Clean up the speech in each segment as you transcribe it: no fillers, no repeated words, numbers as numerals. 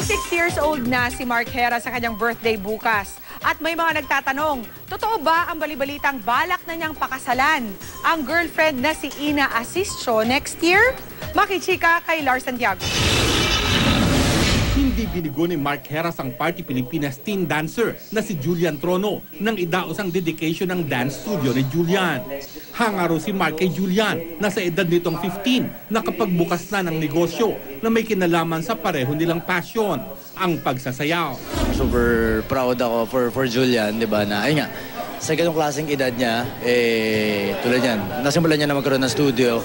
26 years old na si Mark Hera sa kanyang birthday bukas. At may mga nagtatanong, totoo ba ang balibalitang balak na niyang pakasalan ang girlfriend na si Ina Asistio next year? Makichika kay Lars Santiago. Hindi binigo ni Mark Heras ang Party Pilipinas teen dancer na si Julian Trono nang idaos ang dedication ng dance studio ni Julian. Hanga raw si Mark kay Julian na sa edad nitong 15 nakapagbukas na ng negosyo na may kinalaman sa pareho nilang passion, ang pagsasayaw. Super proud ako for Julian, di ba, na ayun nga, sa ganung klaseng edad niya, tulad yan, nasimulan niya na magkaroon ng studio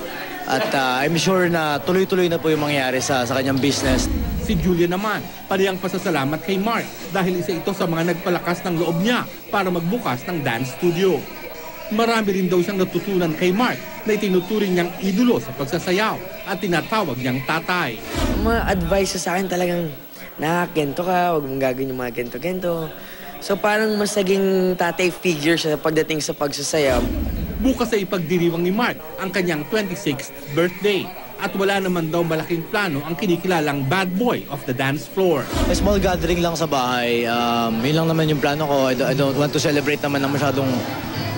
at I'm sure na tuloy-tuloy na po yung mangyayari sa kanyang business. Si Julian naman, parehang pasasalamat kay Mark dahil isa ito sa mga nagpalakas ng loob niya para magbukas ng dance studio. Marami rin daw siyang natutunan kay Mark na itinuturing niyang idolo sa pagsasayaw at tinatawag niyang tatay. Mga advice sa akin talagang nakakento ka, huwag mong gagawin yung mga kento-kento. So parang mas naging tatay figure siya pagdating sa pagsasayaw. Bukas ay ipagdiriwang ni Mark ang kanyang 26th birthday. At wala naman daw malaking plano ang kinikilalang bad boy of the dance floor. A small gathering lang sa bahay, yun lang naman yung plano ko. I don't want to celebrate naman ng masyadong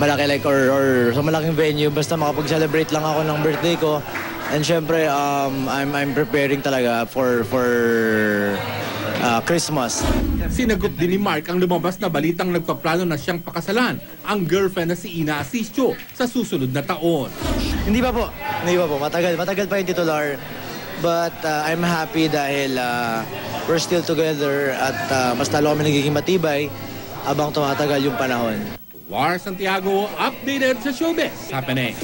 malaki like or sa malaking venue. Basta makapag-celebrate lang ako ng birthday ko. And syempre, I'm preparing talaga for Christmas. Sinagot din ni Mark ang lumabas na balitang nagpaplano na siyang pakasalan ang girlfriend na si Ina Asistio sa susunod na taon. Hindi pa po. Matagal pa yung titular. But I'm happy dahil we're still together at mas talo kami nagiging matibay habang tumatagal yung panahon. Lars Santiago, updated sa Showbiz Happening.